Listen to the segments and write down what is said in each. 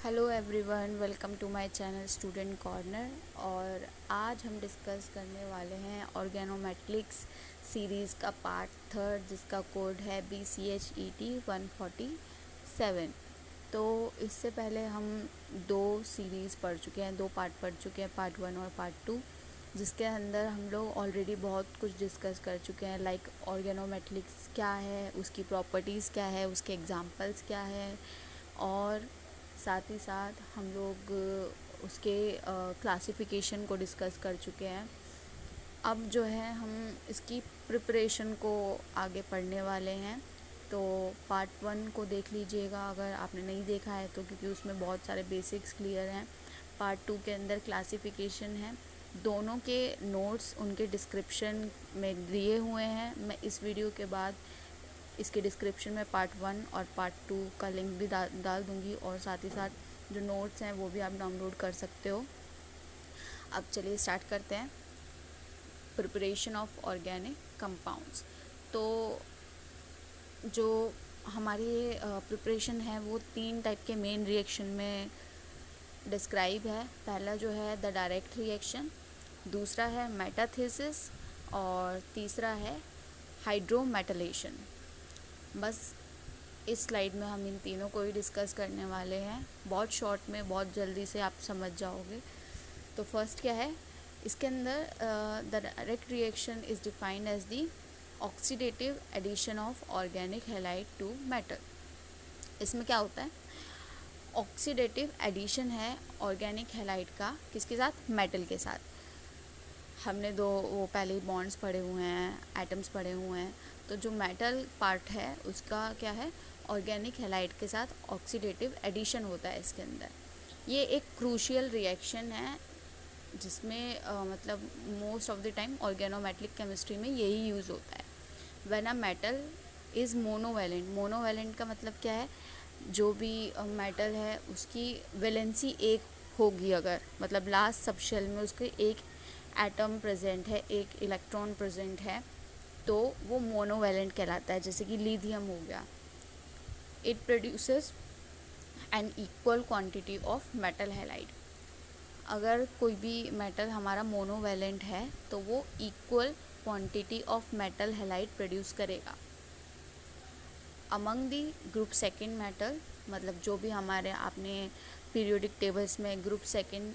Hello everyone, welcome to my channel student corner. और आज हम डिस्कस करने वाले हैं ऑर्गेनोमेट्रिक्स सीरीज़ का पार्ट थर्ड, जिसका कोड है BCHET 147। तो इससे पहले हम दो सीरीज़ पढ़ चुके हैं, दो पार्ट पढ़ चुके हैं, पार्ट 1 और पार्ट 2, जिसके अंदर हम लोग ऑलरेडी बहुत कुछ डिस्कस कर चुके हैं। लाइक ऑर्गेनोमेट्रिक्स क्या है, उसकी प्रॉपर्टीज़ क्या है, उसके एग्जांपल्स क्या है, और साथ ही साथ हम लोग उसके क्लासिफिकेशन को डिस्कस कर चुके हैं। अब जो है हम इसकी प्रिपरेशन को आगे पढ़ने वाले हैं। तो पार्ट 1 को देख लीजिएगा अगर आपने नहीं देखा है तो, क्योंकि उसमें बहुत सारे बेसिक्स क्लियर हैं। पार्ट 2 के अंदर क्लासिफिकेशन है। दोनों के नोट्स उनके डिस्क्रिप्शन में दिए हुए हैं। मैं इस वीडियो के बाद इसके डिस्क्रिप्शन में पार्ट 1 और पार्ट 2 का लिंक भी डाल दूँगी, और साथ ही साथ जो नोट्स हैं वो भी आप डाउनलोड कर सकते हो। अब चलिए स्टार्ट करते हैं। Preparation of organic compounds. तो जो हमारी प्रिपरेशन है वो 3 टाइप के मेन रिएक्शन में डिस्क्राइब है। पहला जो है द डायरेक्ट रिएक्शन, दूसरा है मेटाथेसिस, और तीसरा है हाइड्रोमेटालेशन। बस इस स्लाइड में हम इन तीनों को ही डिस्कस करने वाले हैं, बहुत शॉर्ट में, बहुत जल्दी से आप समझ जाओगे। तो फर्स्ट क्या है इसके अंदर, the direct reaction is defined as the oxidative addition of organic halide to metal. इसमें क्या होता है, ऑक्सीडेटिव एडिशन है ऑर्गेनिक हैलाइड का, किसके साथ, मेटल के साथ। हमने वो पहले ही बॉन्ड्स पढ़े हुए हैं, एटम्स पढ़े हुए हैं। तो जो मेटल पार्ट है उसका क्या है, ऑर्गेनिक हैलाइड के साथ ऑक्सीडेटिव एडिशन होता है इसके अंदर। ये एक क्रूशियल रिएक्शन है जिसमें मतलब most of the time organometric chemistry में यही यूज़ होता है। When a metal is monovalent. Monovalent का मतलब क्या है, जो भी मेटल है उसकी वैलेंसी एक होगी, अगर मतलब लास्ट सबशेल में उसके एक एटम प्रेजेंट है, एक इलेक्ट्रॉन प्रेजेंट है, तो वो मोनोवैलेंट कहलाता है। जैसे कि लिथियम हो गया, it produces an equal quantity of metal halide. अगर कोई भी मेटल हमारा मोनोवैलेंट है तो वो equal quantity of metal halide produce करेगा। Among the group second metal, मतलब जो भी हमारे आपने पीरियोडिक टेबल्स में ग्रुप सेकेंड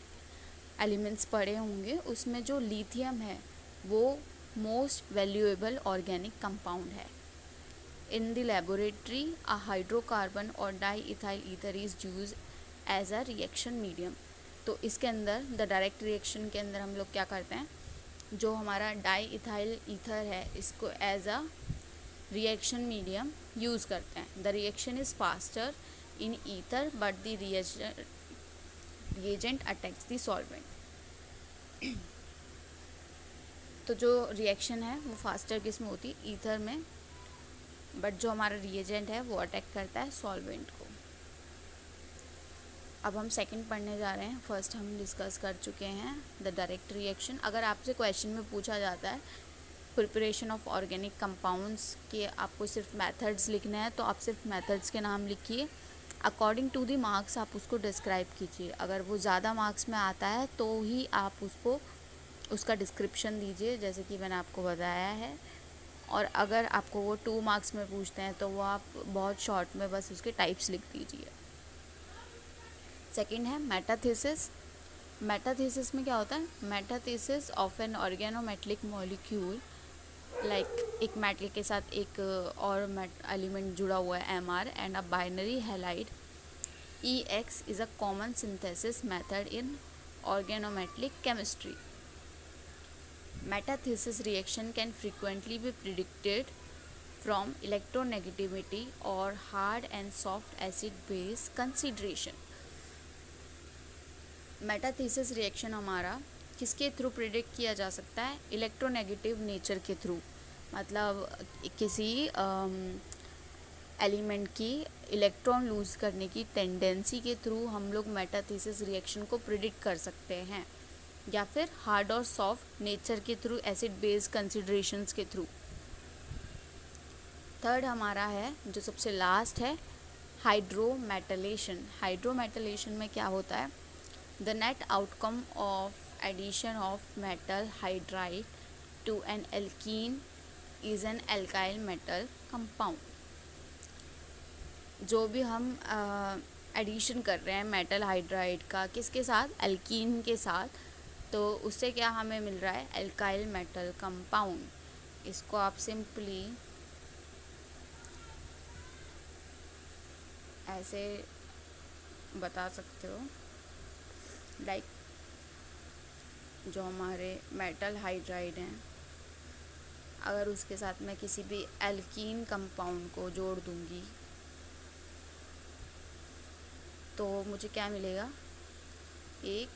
एलिमेंट्स पढ़े होंगे, उसमें जो लिथियम है वो मोस्ट वैल्यूएबल ऑर्गेनिक कंपाउंड है। In the laboratory a hydrocarbon और diethyl ether is use as a reaction medium. तो इसके अंदर द डायरेक्ट रिएक्शन के अंदर हम लोग क्या करते हैं, जो हमारा डाई इथाइल ईथर है इसको as a reaction medium use करते हैं। The reaction is faster in ether but the reagent attacks the solvent. तो जो रिएक्शन है वो फास्टर किस में होती है, ईथर में, बट जो हमारा रिएजेंट है वो अटैक करता है सॉल्वेंट को। अब हम सेकंड पढ़ने जा रहे हैं। फर्स्ट हम डिस्कस कर चुके हैं द डायरेक्ट रिएक्शन। अगर आपसे क्वेश्चन में पूछा जाता है प्रिपरेशन ऑफ ऑर्गेनिक कंपाउंड्स के, आपको सिर्फ मेथड्स लिखना है तो आप सिर्फ मेथड्स के नाम लिखिए। अकॉर्डिंग टू दी मार्क्स आप उसको डिस्क्राइब कीजिए। अगर वो ज़्यादा मार्क्स में आता है तो ही आप उसको उसका डिस्क्रिप्शन दीजिए, जैसे कि मैंने आपको बताया है। और अगर आपको वो 2 मार्क्स में पूछते हैं तो वो आप बहुत शॉर्ट में बस उसके टाइप्स लिख दीजिए। सेकंड है मेटाथेसिस। मेटाथेसिस में क्या होता है, metathesis of an organometric molecule, like एक मेटल के साथ एक और एलिमेंट जुड़ा हुआ है, Mr, and a binary halide EX is a common synthesis method in organometric chemistry. Metathesis reaction can frequently be predicted from electronegativity or hard and soft acid base consideration. Metathesis reaction हमारा किसके through predict किया जा सकता है, electronegative nature के through. मतलब किसी element की इलेक्ट्रॉन लूज़ करने की टेंडेंसी के थ्रू हम लोग मेटाथेसिस रिएक्शन को प्रिडिक्ट कर सकते हैं, या फिर हार्ड और सॉफ्ट नेचर के थ्रू, एसिड बेस कंसिडरेशंस के थ्रू। थर्ड हमारा है जो सबसे लास्ट है, हाइड्रोमेटलेशन में क्या होता है? The net outcome of addition of metal hydride to an alkene is an alkyl metal compound. जो भी हम एडिशन कर रहे हैं मेटल हाइड्राइड का किसके साथ? एल्कीन के साथ, तो उससे क्या हमें मिल रहा है? Alkyl metal compound. इसको आप सिंपली ऐसे बता सकते हो, लाइक जो हमारे मेटल हाइड्राइड हैं, अगर उसके साथ मैं किसी भी एल्कीन कंपाउंड को जोड़ दूंगी तो मुझे क्या मिलेगा? एक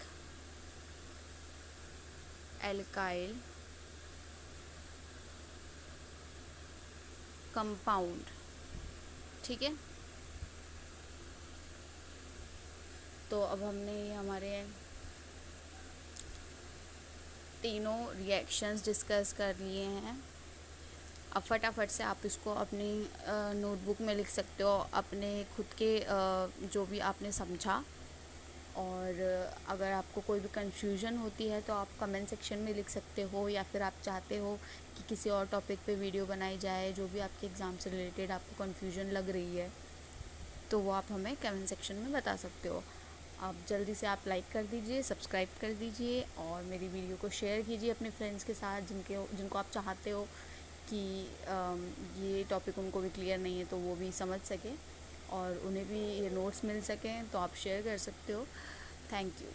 एल्काइल कंपाउंड। ठीक है, तो अब हमने ये हमारे तीनों रिएक्शंस डिस्कस कर लिए हैं। अब फटाफट से आप इसको अपनी नोटबुक में लिख सकते हो, अपने खुद के जो भी आपने समझा। और अगर आपको कोई भी कन्फ्यूजन होती है तो आप कमेंट सेक्शन में लिख सकते हो, या फिर आप चाहते हो कि किसी और टॉपिक पे वीडियो बनाई जाए जो भी आपके एग्ज़ाम से रिलेटेड आपको कन्फ्यूजन लग रही है, तो वो आप हमें कमेंट सेक्शन में बता सकते हो। आप जल्दी से आप लाइक कर दीजिए, सब्सक्राइब कर दीजिए और मेरी वीडियो को शेयर कीजिए अपने फ्रेंड्स के साथ जिनको आप चाहते हो कि ये टॉपिक उनको भी क्लियर नहीं है तो वो भी समझ सकें और उन्हें भी ये नोट्स मिल सकें, तो आप शेयर कर सकते हो। Thank you.